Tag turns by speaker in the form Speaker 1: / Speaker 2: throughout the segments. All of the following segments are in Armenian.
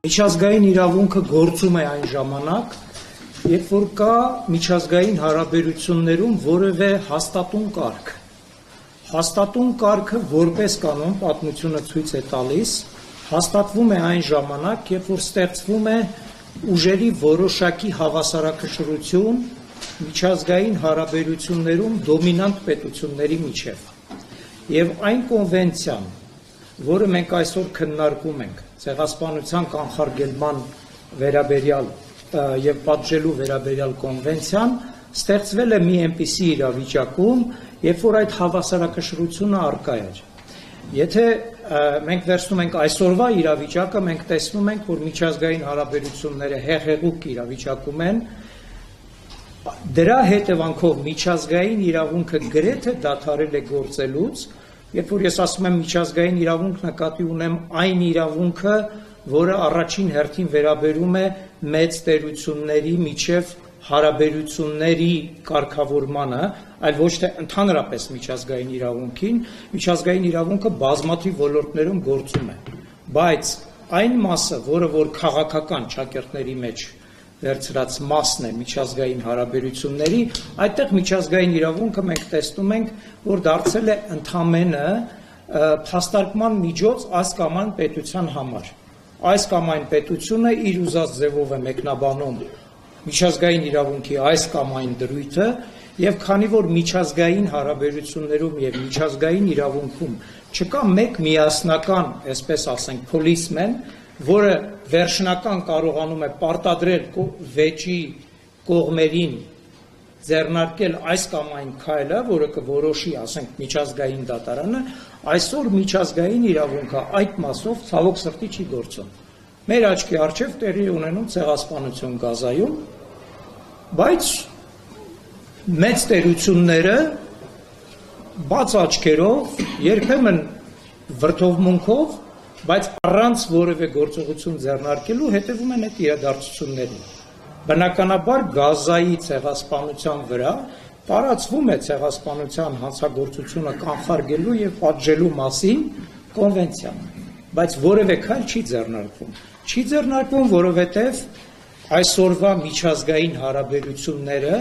Speaker 1: Միջազգային իրավունքը գործում է այն ժամանակ, երբ որ կա միջազգային հարաբերություններում որևէ հաստատուն կարգ։ Հաստատուն կարգը որպես կանոն պատմությունը ցույց է տալիս, հաստատվում է այն ժամանակ, երբ որ ստեղծվում է ուժերի որոշակի հավասարակշռություն միջազգային հարաբերություններում դոմինանտ պետությունների միջև։ Եվ այն կոնվենցիան, որը մենք այսօր քննարկում ենք, ցեղասպանության կանխարգելման վերաբերյալ եւ պատժելու վերաբերյալ կոնվենցիան, ստեղծվել է մի այնպիսի իրավիճակում, երբ որ այդ հավասարակշռությունը առկա էր։ Եթե մենք վերցնում ենք այսօրվա իրավիճակը, մենք տեսնում ենք, որ միջազգային հարաբերությունները հեղեղուկ իրավիճակում են, դրա հետևանքով միջազգային իրավունքը գրեթե դադարել է գործելուց, երբ որ ես ասում եմ միջազգային իրավունք, նկատի ունեմ այն իրավունքը, որը առաջին հերթին վերաբերում է մեծ տերությունների միջև հարաբերությունների կարգավորմանը, այլ ոչ թե ընդհանրապես միջազգային իրավունքին, միջազգային իրավունքը բազմաթիվ ոլորտներում գործում է, բայց այն մասը, որը որ քաղաքական ճակերտների մեջ վերցրած մասն է միջազգային հարաբերությունների, այդտեղ միջազգային իրավունքը մենք տեսնում ենք, որ դարձել է ընդամենը փաստարկման միջոց այս կամ այն պետության համար։ Այս կամ այն պետությունը իր ուզած ձևով է մեկնաբանում միջազգային իրավունքի այս կամ այն դրույթը, եւ քանի որ միջազգային հարաբերություններում եւ միջազգային իրավունքում չկա մեկ միասնական, այսպես ասենք, policeman, որը վերջնական կարողանում է պարտադրել վեճի կողմերին ձեռնարկել այս կամ այն քայլը, որը կորոշի, ասենք, միջազգային դատարանը, այսօր միջազգային իրավունքը այդ մասով ցավոք սրտի չի գործում։ Մեր աչքի առջև տեղի ունենում ցեղասպանություն Գազայում, բայց մեծ տերությունները բաց աչքերով, երբեմն վրդովմունքով, բայց առանց որևէ գործողություն ձեռնարկելու հետևում են այդ իրադարձություններին։ Բնականաբար Գազայի ցեղասպանության վրա տարածվում է ցեղասպանության հանցագործությունը կանխարգելու եւ պատժելու մասին կոնվենցիան, բայց որևէ քայլ չի ձեռնարկվում։ Չի ձեռնարկվում, որովհետեւ այսօրվա միջազգային հարաբերությունները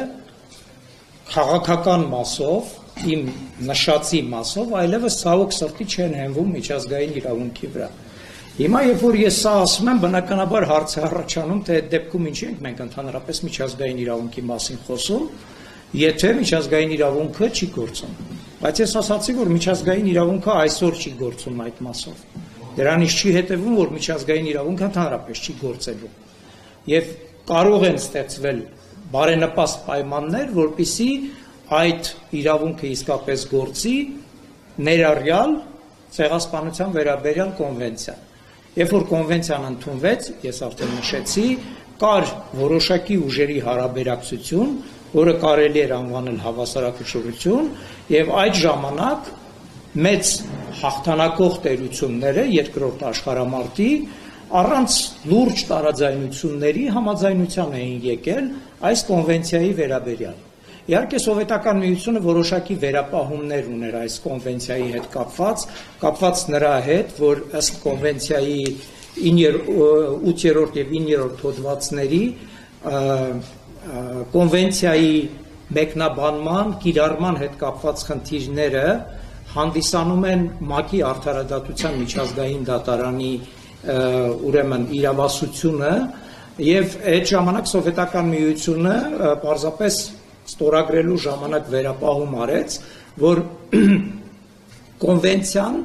Speaker 1: քաղաքական մասով, իմ նշածի մասով, այլևս ցավոք սրտի չեն հենվում միջազգային իրավունքի վրա։ Հիմա երբ որ ես սա ասում եմ, բնականաբար հարց է առաջանում, թե այդ դեպքում ինչի ենք մենք ընդհանրապես միջազգային իրավունքի մասին խոսում, եթե միջազգային իրավունքը չի գործում։ Բայց ես ասացի, որ միջազգային իրավունքը այսօր չի գործում այդ մասով։ Դրանից չի հետևում, որ միջազգային իրավունքը ընդհանրապես չի գործելու։ Եվ կարող են ստեղծվել բարենպաստ պայմաններ, որպեսզի այդ իրավունքը իսկապես գործի, ներառյալ ցեղասպանության վերաբերյալ կոնվենցիան։ Երբ որ կոնվենցիան ընդունվեց, ես արդեն նշեցի, կար որոշակի ուժերի հարաբերակցություն, որը կարելի էր անվանել հավասարակշռություն, եւ այդ ժամանակ մեծ հաղթանակող տերությունները երկրորդ աշխարհամարտի առանց լուրջ տարաձայնությունների համաձայնության էին եկել այս կոնվենցիայի վերաբերյալ։ Իհարկե սովետական միությունը որոշակի վերապահումներ ուներ այս կոնվենցիայի հետ կապված նրա հետ, որ ըստ կոնվենցիայի 8-րդ եւ 9-րդ հոդվածների կոնվենցիայի մեկնաբանման, կիրառման հետ կապված խնդիրները հանդիսանում են ՄԱԿ-ի արդարադատության միջազգային դատարանի ուրեմն իրավասությունը եւ այդ ժամանակ սովետական միությունը պարզապես ստորագրելու ժամանակ վերապահում արեց, որ կոնվենցիան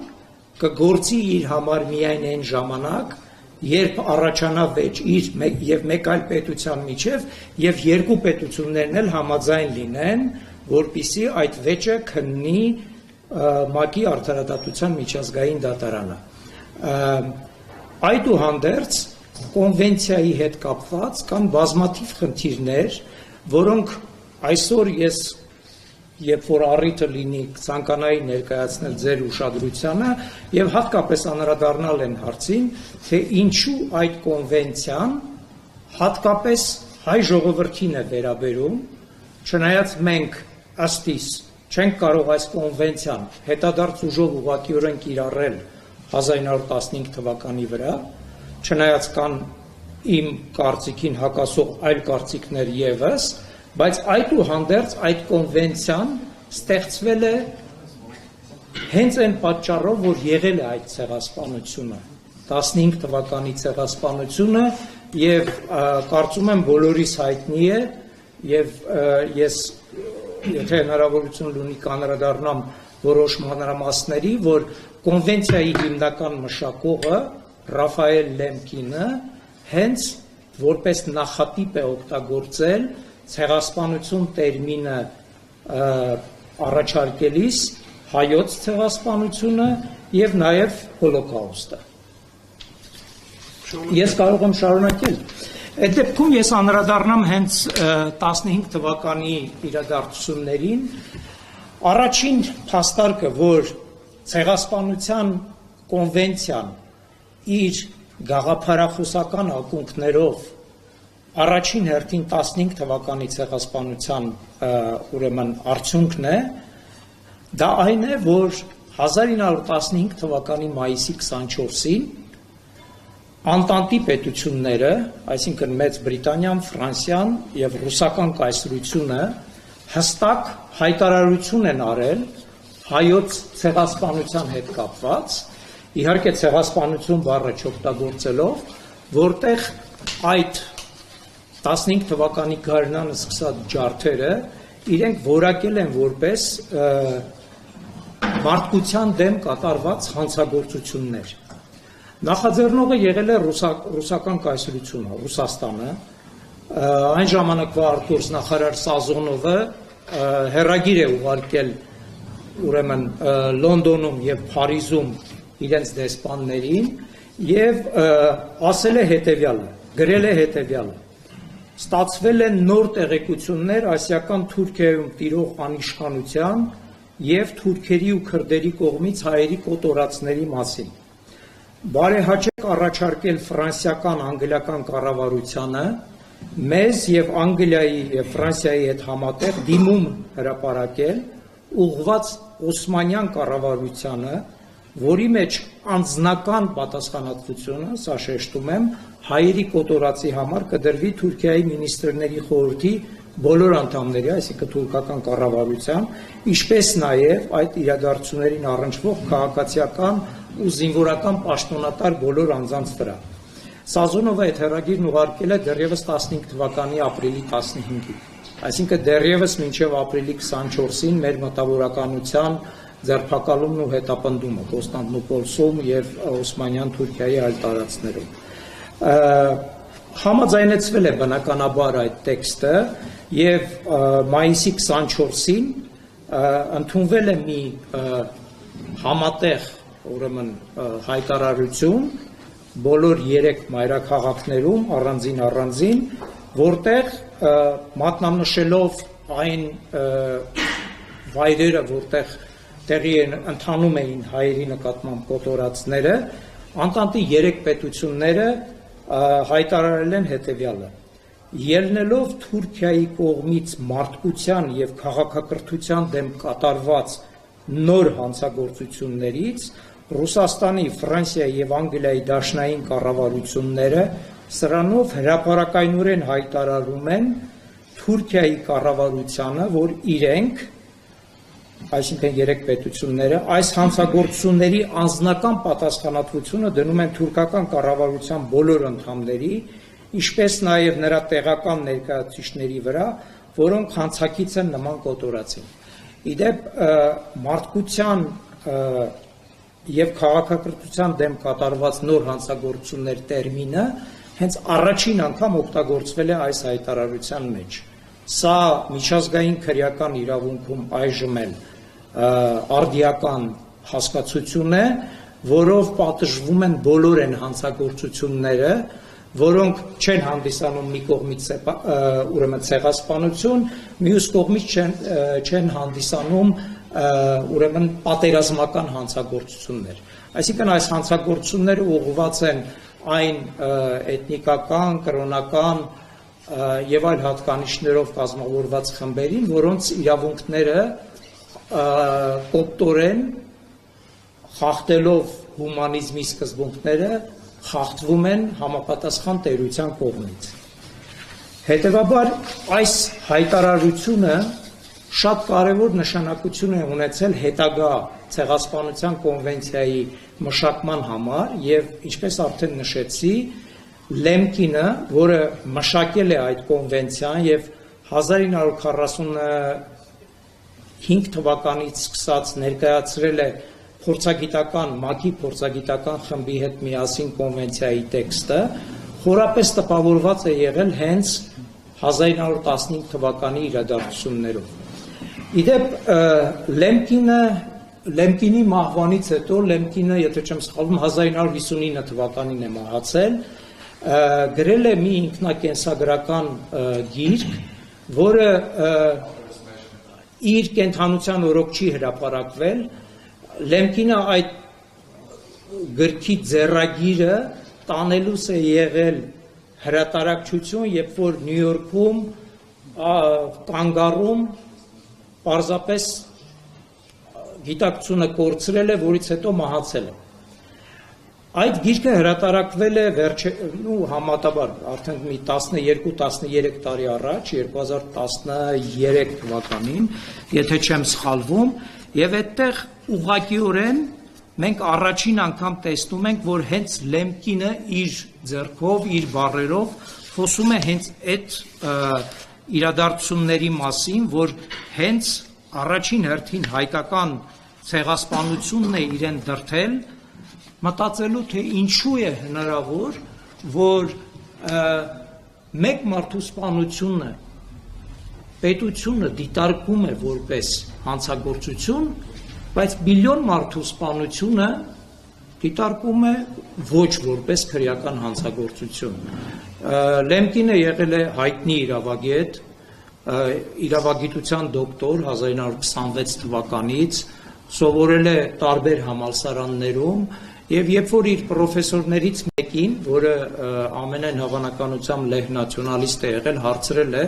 Speaker 1: կգործի իր համար միայն այն ժամանակ, երբ առաջանա վեճ իր եւ մեկ այլ պետության միջև եւ երկու պետություններն էլ համաձայն լինեն, որպիսի այդ վեճը քննի ՄԱԿ-ի արդարադատության միջազգային դատարանը։ Այդուհանդերձ կոնվենցիայի հետ կապված կան բազմաթիվ խնդիրներ, որոնք այսօր ես, երբ որ առիթը լինի, ցանկանայի ներկայացնել ձեր ուշադրությանը եւ հատկապես անդրադառնալ են հարցին, թե ինչու այդ կոնվենցիան հատկապես հայ ժողովրդին է վերաբերում, չնայած մենք ըստ իս չենք կարող այս կոնվենցիան հետադարձ ուժով ուղղակիորեն կիրառել 1915 թվականի վրա, չնայած կան իմ կարծիքին հակասող այլ կարծիքներ ևս, բայց այդուհանդերձ այդ կոնվենցիան ստեղծվել է հենց այն պատճառով, որ եղել է այդ ցեղասպանությունը, 15 թվականի ցեղասպանությունը, եւ կարծում եմ բոլորիս հայտնի է, եւ ես եթե հնարավորություն ունի կանրադառնամ որոշ մանրամասների, որ կոնվենցիայի հիմնական մշակողը Ռաֆայել Լեմկինը հենց որպես նախատիպ է օգտագործել ցեղասպանություն տերմինը առաջարկելիս հայոց ցեղասպանությունը եւ նաեւ հոլոկաուստը։ Ես կարող եմ շարունակել։ Այդ դեպքում ես անդրադառնամ հենց 15 թվականի իրադարձություններին։ Առաջին փաստարկը, որ ցեղասպանության կոնվենցիան իր գաղափարախոսական ակունքներով առաջին հերթին 15 թվականի ցեղասպանության ուրեմն արդյունքն է, դա այն է, որ 1915 թվականի մայիսի 24-ին Անտանտի պետությունները, այսինքն Մեծ Բրիտանիան, Ֆրանսիան եւ ռուսական կայսրությունը հստակ հայտարարություն են արել հայոց ցեղասպանության հետ կապված, իհարկե ցեղասպանություն բառը չօգտագործելով, որտեղ այդ 15 թվականի գարնանը սկսած ջարդերը իրենք որակել են որպես մարդկության դեմ կատարված հանցագործություններ։ Նախաձեռնողը եղել է ռուսական կայսրությունը, Ռուսաստանը, այն ժամանակվա արտգործնախարար Սազոնովը հեռագիր է ուղարկել ուրեմն Լոնդոնում եւ Փարիզում իրենց դեսպաններին եւ ասել է հետեւյալը, գրել է հետեւյալը. ստացվել են նոր տեղեկություններ ասիական Թուրքիայում տիրող անիշխանության եւ թուրքերի ու քրդերի կողմից հայերի կոտորածների մասին։ Բարեհաճեք առաջարկել ֆրանսիական անգլիական կառավարությանը մեզ եւ Անգլիայի եւ Ֆրանսիայի հետ համատեղ դիմում հրապարակել ուղղված Օսմանյան կառավարությանը, որի մեջ անձնական պատասխանատվությունը, սա շեշտում եմ, հայերի կոտորածի համար կդրվի Թուրքիայի մինիստրների խորհրդի բոլոր անդամների, այսինքն թուրքական կառավարության, ինչպես նաեւ այդ իրադարձություններին առնչվող քաղաքացիական ու զինվորական պաշտոնատար բոլոր անձանց վրա։ Սազոնովը այդ հեռագիրն ուղարկել է դեռևս 15 թվականի ապրիլի 15-ին, այսինքն դեռևս մինչև ապրիլի 24-ին մեր մտավորականության ձերբակալումն ու հետապնդումը Կոստանդնուպոլսում եւ Օսմանյան Թուրքիայի այլ տարածքներում։ Համաձայնեցվել է բնականաբար այդ տեքստը եւ մայիսի 24-ին ընդունվել է մի համատեղ ուրեմն հայտարարություն բոլոր 3 մայրաքաղաքներում առանձին, որտեղ մատնանշելով այն վայրերը, որտեղ տեղի ընթանում էին հայերի նկատմամբ կոտորածները, Անտանտի 3 պետությունները հայտարարել են հետևյալը. ելնելով Թուրքիայի կողմից մարդկության եւ քաղաքակրթության դեմ կատարված նոր հանցագործություններից Ռուսաստանի, Ֆրանսիայի եւ Անգլիայի դաշնային կառավարությունները սրանով հրապարակայնորեն հայտարարում են Թուրքիայի կառավարությանը, որ իրենք, այսինքն 3 պետությունները, այս հանցագործությունների անձնական պատասխանատվությունը դնում են թուրքական կառավարության բոլոր անդամների, ինչպես նաև նրա տեղական ներկայացուցիչների վրա, որոնք հանցակից են նման կոտորածին։ Իդեպ մարդկության եւ քաղաքակրթության դեմ կատարված նոր հանցագործություններ տերմինը հենց առաջին անգամ օգտագործվել է այս հայտարարության մեջ։ Սա միջազգային քրեական իրավունքում այժմ էլ արդիական հասկացություն է, որով պատժվում են բոլոր այն հանցագործությունները, որոնք չեն հանդիսանում մի կողմից ուրեմն ցեղասպանություն, մյուս կողմից չեն հանդիսանում ուրեմն պատերազմական հանցագործություններ։ Այսինքն այս հանցագործությունները ուղղված են այն էթնիկական, կրոնական եւ այլ հատկանիշներով կազմավորված խմբերին, որոնց իրավունքները կոպտորեն խախտելով հումանիզմի սկզբունքները խախտվում են համապատասխան տերության կողմից։ Հետևաբար այս հայտարարությունը շատ կարևոր նշանակություն է ունեցել հետագա ցեղասպանության կոնվենցիայի մշակման համար եւ ինչպես արդեն նշեցի, Լեմկինը, որը մշակել է այդ կոնվենցիան եւ 1945 թվականից սկսած ներկայացրել է ՄԱԿ-ի փորձագիտական խմբի հետ միասին կոնվենցիայի տեքստը, խորապես տպավորված է եղել հենց 1915 թվականի իրադարձություններով։ Իդեպ Լեմկինի մահվանից հետո, Լեմկինը, եթե չեմ սխալվում, 1959 թվականին է մահացել, գրել է մի ինքնակենսագրական գիրք, որը իր կենդանության օրոք չի հրապարակվել, Լեմկինը այդ գրքի ձեռագիրը տանելուս է եղել հրատարակչություն, երբ որ Նյու Յորքում կանգառում պարզապես գիտակցությունը կորցրել է, որից հետո մահացել է։ Այդ գիրքը հրատարակվել է համատաբար արդեն մի 12-13 տարի առաջ, 2013 թվականին, եթե չեմ սխալվում, եւ այդտեղ ուղղակիորեն մենք առաջին անգամ տեսնում ենք, որ հենց Լեմկինը իր ձեռքով, իր բառերով խոսում է հենց այդ իրադարձությունների մասին, որ հենց առաջին հերթին հայկական ցեղասպանությունն է իրեն դրդել, մտածելու թե ինչու է հնարավոր, որ մեկ մարդու սպանությունը պետությունը դիտարկում է որպես հանցագործություն, բայց միլիոն մարդու սպանությունը դիտարկում է ոչ որպես քրեական հանցագործություն։ Լեմկինը եղել է հայտնի իրավագետ, իրավագիտության դոկտոր 1926 թվականից, սովորել է տարբեր համալսարաններում եւ երբ որ իր պրոֆեսորներից մեկին, որը ամենայն հավանականությամբ լեհ նացիոնալիստ է եղել, հարցրել է,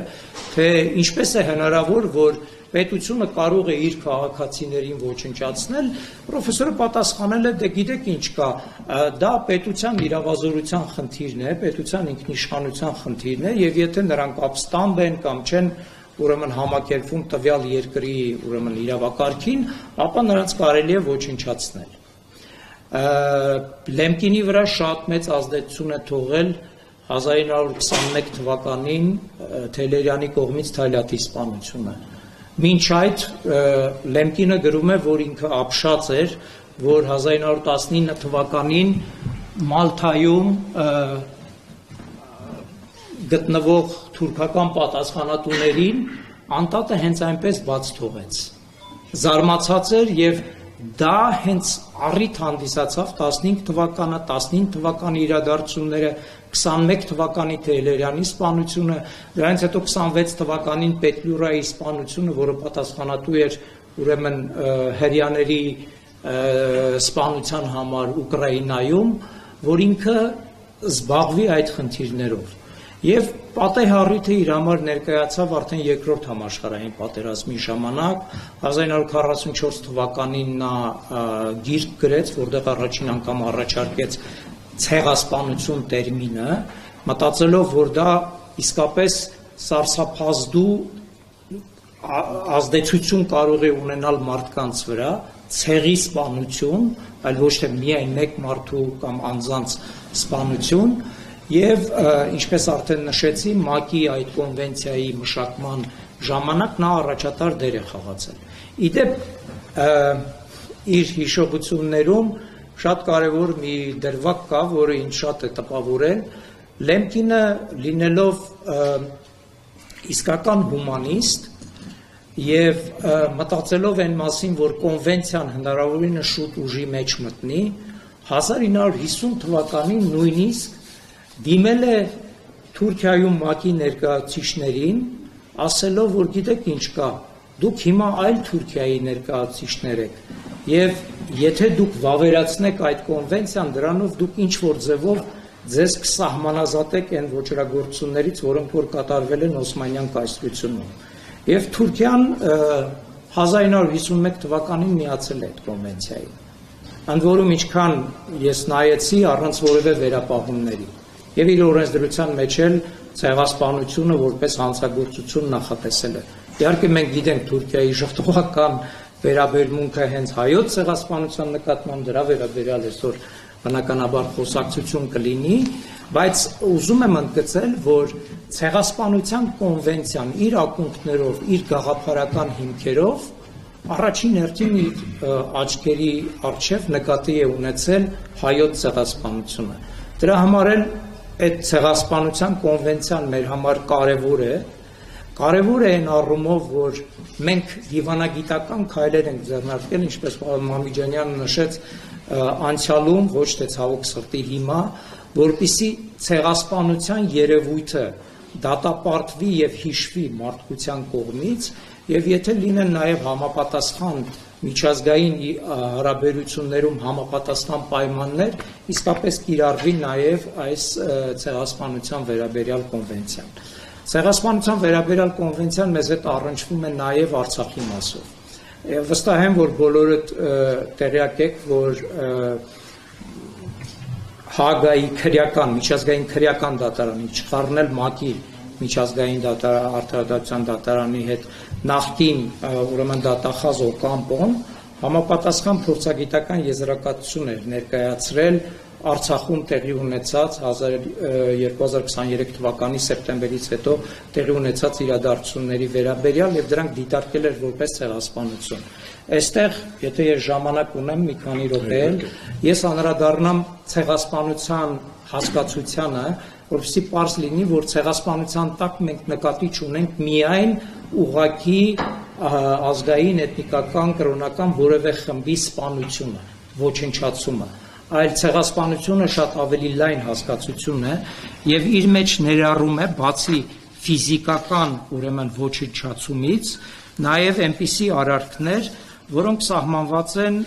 Speaker 1: թե ինչպես է հնարավոր, որ պետությունը կարող է իր քաղաքացիներին ոչնչացնել, պրոֆեսորը պատասխանել է, դե գիտեք ինչ կա, դա պետության իրավազորության խնդիրն է, պետության ինքնիշխանության խնդիրն է, եւ եթե նրանք ապստամբ են կամ չեն ուրեմն համակերպվում տվյալ երկրի ուրեմն իրավակարգին, ապա նրանց կարելի է ոչնչացնել։ Լեմկինի վրա շատ մեծ ազդեցություն է թողել 1921 թվականին Թելերյանի կողմից Թալյաթի սպանությունը։ Մինչ այդ Լեմկինը գրում է, որ ինքը ապշած էր, որ 1919 թվականին Մալթայում գտնվող թուրքական պատասխանատուներին անտատը հենց այնպես բաց թողեց։ Զարմացած էր եւ դա հենց առիթ հանդիսացավ 15 թվականը, 15 թվականի իրադարձությունները, 21 թվականի Թեհլերյանի սպանությունը, դրանից հետո 26 թվականին Պետլյուրայի սպանությունը, որը պատասխանատու էր ուրեմն հրյաների սպանության համար Ուկրաինայում, որ ինքը զբաղվի այդ խնդիրներով։ Եվ պատեհառիթը իր համար ներկայացավ արդեն երկրորդ համաշխարհային պատերազմի ժամանակ, 1944 թվականին նա գիրք գրեց, որտեղ առաջին անգամ առաջարկեց ցեղասպանություն տերմինը, մտածելով, որ դա իսկապես սարսափազդու ազդեցություն կարող է ունենալ մարդկանց վրա, ցեղի սպանություն, այլ ոչ թե միայն մեկ մարդու կամ անձանց սպանություն, եւ ինչպես արդեն նշեցի, ՄԱԿ-ի այդ կոնվենցիայի մշակման ժամանակ նա առաջատար դեր է խաղացել։ Իդեպ իր հիշողություններում շատ կարևոր մի դրվագ կա, որը ինձ շատ է տպավորել։ Լեմկինը լինելով իսկական հումանիստ եւ մտածելով այն մասին, որ կոնվենցիան հնարավորինս շուտ ուժի մեջ մտնի, 1950 թվականին նույնիսկ դիմել է Թուրքիայում ՄԱԿ-ի ներկայացուցիչներին, ասելով, որ գիտեք ինչ կա, դուք հիմա այլ Թուրքիայի ներկայացուցիչներ եք, եւ եթե դուք վավերացնեք այդ կոնվենցիան, դրանով դուք ինչ որ ձևով ձեզ կսահմանազատեք այն ոչրագործություններից, որոնք որ կատարվել են Օսմանյան կայսրությունում։ Եվ Թուրքիան 1951 թվականին միացել է այդ կոնվենցիային։ ընդ որում ինչքան ես նայեցի առանց որևէ վերապահումների։ Եվ իր օրենսդրության մեջ էլ ցեղասպանությունը որպես հանցագործություն նախատեսել է։ Իհարկե մենք գիտենք Թուրքիայի ժողովրդական վերաբերմունքը հենց հայոց ցեղասպանության նկատմամբ, դրա վերաբերյալ այսօր բնականաբար խոսակցություն կլինի, բայց ուզում եմ ընդգծել, որ ցեղասպանության կոնվենցիան իր ակունքներով, իր գաղափարական հիմքերով առաջին հերթին իր աչքերի առջև նկատի է ունեցել հայոց ցեղասպանությունը։ Դրա համար էլ այդ ցեղասպանության կոնվենցիան մեր համար կարևոր է այն առումով, որ մենք դիվանագիտական քայլեր ենք ձեռնարկել, ինչպես պարոն Մամիջանյանը նշեց, անցյալում, ոչ թե ցավոք սրտի հիմա, որպեսզի ցեղասպանության երևույթը դատապարտվի եւ հիշվի մարդկության կողմից, եւ եթե լինեն նաեւ համապատասխան միջազգային հարաբերություններում համապատասխան պայմաններ, իսկապես կիրառվի նաեւ այս ցեղասպանության վերաբերյալ կոնվենցիան։ Ցեղասպանության վերաբերյալ կոնվենցիան մեզ հետ առնչվում է նաեւ Արցախի մասով։ Վստահ եմ, որ բոլորդ տեղյակ եք, որ Հագայի միջազգային քրեական դատարանի, չխառնել ՄԱԿ-ի միջազգային արդարադատության դատարանի հետ նախկին ուրեմն դատախազ Օկամպոն համապատասխան փորձագիտական եզրակացություն էր ներկայացրել Արցախում տեղի ունեցած 2023 թվականի սեպտեմբերից հետո տեղի ունեցած իրադարձությունների վերաբերյալ եւ դրանք դիտարկել էր որպես ցեղասպանություն։ Այստեղ, եթե ես ժամանակ ունեմ մի քանի րոպե, ես անդրադառնամ ցեղասպանության հասկացությանը, որովհետեւ պարզ լինի, որ ցեղասպանության տակ մենք նկատի չունենք միայն ուղղակի ազգային, էթնիկական, կրոնական որևէ խմբի սպանությունը, ոչնչացումը, այլ ցեղասպանությունը շատ ավելի լայն հասկացություն է եւ իր մեջ ներառում է բացի ֆիզիկական, ուրեմն ոչնչացումից, նաեւ այնպիսի արարքներ, որոնք սահմանված են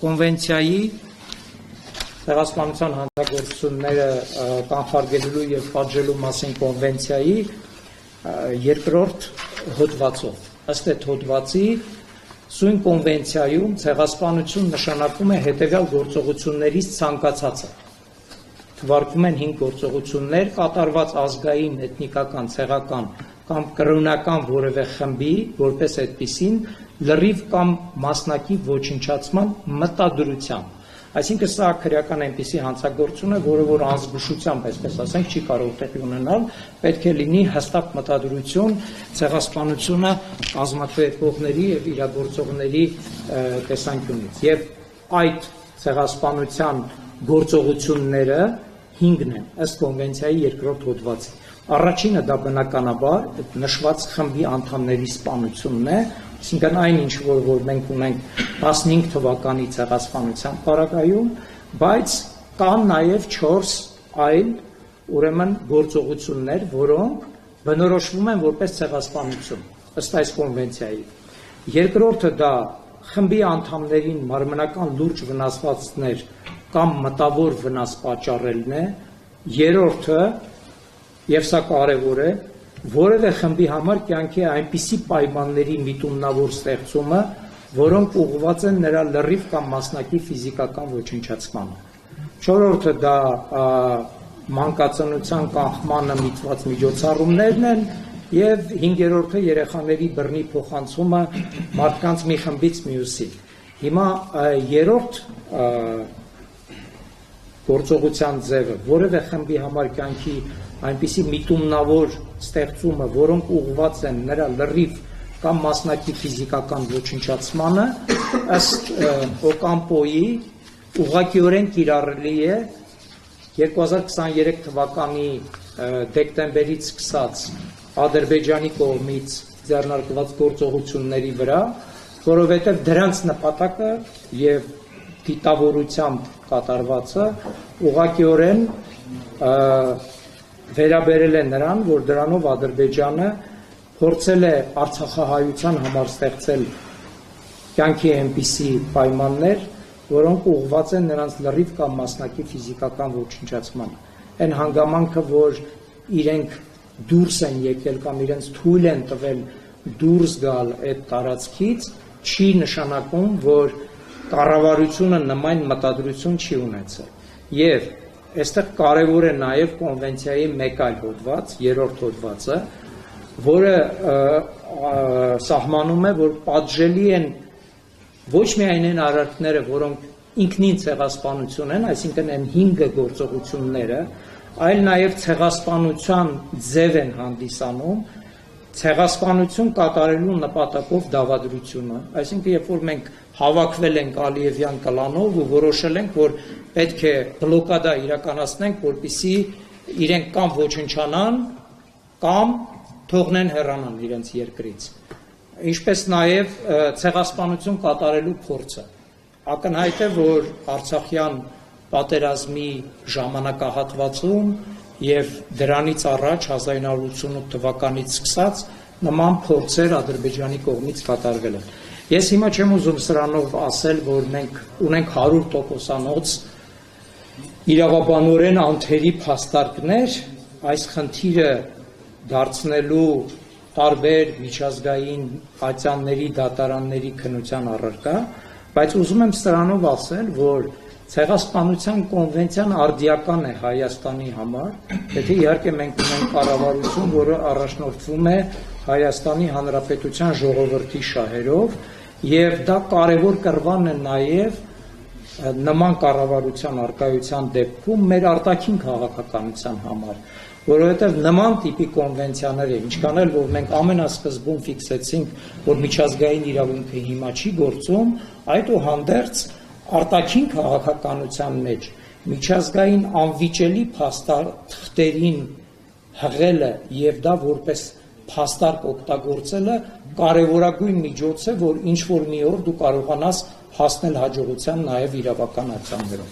Speaker 1: կոնվենցիայի ցեղասպանության հանցագործությունները կանխարգելելու եւ պատժելու մասին կոնվենցիայի երկրորդ հոդվածով։ Ըստ այդ հոդվածի Սույն կոնվենցիայում ցեղասպանություն նշանակում է հետևյալ գործողություններից ցանկացածը։ Թվարկվում են 5 գործողություններ կատարված ազգային, էթնիկական, ցեղական կամ կրոնական որևէ խմբի, որպես այդպիսին, լրիվ կամ մասնակի ոչնչացման մտադրությամբ։ Այսինքն սա քրեական այնպիսի հանցագործություն է, որը որ անզգուշությամբ, այսպես ասենք, չի կարող տեղի ունենալ, պետք է լինի հստակ մտադրություն ցեղասպանությունը կազմակերպողների եւ իրագործողների տեսանկյունից։ Եվ այդ ցեղասպանության գործողությունները 5-ն են ըստ կոնվենցիայի երկրորդ հոդվածի։ Առաջինը դա բնականաբար նշված խմբի անդամների սպանությունն է, այսինքն այն ինչ որ մենք ունենք 15 թվականի ցեղասպանության պարագայում, բայց կան նաև 4 այլ ուրեմն գործողություններ, որոնք բնորոշվում են որպես ցեղասպանություն ըստ այս կոնվենցիայի։ Երկրորդը դա խմբի անդամներին մարմնական լուրջ վնասվածքներ կամ մտավոր վնաս պատճառելն է։ Երրորդը, եւ սա կարեւոր է, որևէ խմբի համար կյանքի այնպիսի պայմանների միտումնավոր ստեղծումը, որոնք ուղղված են նրա լրիվ կամ մասնակի ֆիզիկական ոչնչացմանը։ Չորրորդը դա մանկածնության կանխմանը միտված միջոցառումներն են եւ հինգերորդը երեխաների բռնի փոխանցումը մարդկանց մի խմբից մյուսի։ Հիմա երրորդ գործողության ձևը որևէ խմբի համար կյանքի այնպիսի միտումնավոր ստեղծումը, որոնք ուղղված են նրա լրիվ կամ մասնակի ֆիզիկական ոչնչացմանը, ըստ Օկամպոյի ուղղակիորեն կիրառելի է 2023 թվականի դեկտեմբերից սկսած Ադրբեջանի կողմից ձեռնարկված գործողությունների վրա, որովհետև դրանց նպատակը եւ դիտավորությամբ կատարվածը ուղղակիորեն վերաբերել է նրան, որ դրանով Ադրբեջանը փորձել է արցախահայության համար ստեղծել կյանքի այնպիսի պայմաններ, որոնք ուղղված են նրանց լրիվ կամ մասնակի ֆիզիկական ոչնչացմանը։ Այն հանգամանքը, որ իրենք դուրս են եկել կամ իրենց թույլ են տվել դուրս գալ այդ տարածքից, չի նշանակում, որ կառավարությունը նման մտադրություն չի ունեցել։ Եվ այստեղ կարևոր է նաև կոնվենցիայի մեկ այլ հոդված, երրորդ հոդվածը, որը սահմանում է, որ պատժելի են ոչ միայն այն արարքները, որոնք ինքնին ցեղասպանություն են, այսինքն այն 5 գործողությունները, այլ նաև ցեղասպանության ձև են հանդիսանում ցեղասպանություն կատարելու նպատակով դավադրությունը, այսինքն երբ որ մենք հավաքվել ենք Ալիևյան կլանով ու որոշել ենք, որ պետք է բլոկադա իրականացնենք, որպեսզի իրենք կամ ոչնչանան, կամ թողնեն հեռանան իրենց երկրից, ինչպես նաև ցեղասպանություն կատարելու փորձը։ Ակնհայտ է, որ Արցախյան պատերազմի ժամանակահատվածում եւ դրանից առաջ 1988 թվականից սկսած նման փորձեր Ադրբեջանի կողմից կատարվել են։ Ես հիմա չեմ ուզում սրանով ասել, որ մենք ունենք 100%-անոց իրավաբանորեն անթերի փաստարկներ այս խնդիրը դարձնելու տարբեր միջազգային ատյանների, դատարանների քննության առարկա, բայց ուզում եմ սրանով ասել, որ ցեղասպանության կոնվենցիան արդիական է Հայաստանի համար, եթե իհարկե մենք ունենք կառավարություն, որը առաջնորդվում է Հայաստանի Հանրապետության ժողովրդի շահերով, եւ դա կարևոր կռվան է նաեւ նման կառավարության արկայության դեպքում մեր արտաքին քաղաքականության համար, որովհետև նման տիպի կոնվենցիաները, ինչքան էլ որ մենք ամենասկզբում ֆիքսեցինք, որ միջազգային իրավունքը հիմա չի գործում, այդուհանդերձ արտաքին քաղաքականության մեջ միջազգային անվիճելի փաստաթղթերին հղելը եւ դա որպես փաստարկ օգտագործելը կարևորագույն միջոց է, որ ինչ որ մի օր դու կարողանաս հասնել հաջողության նաև իրավական արձաններով։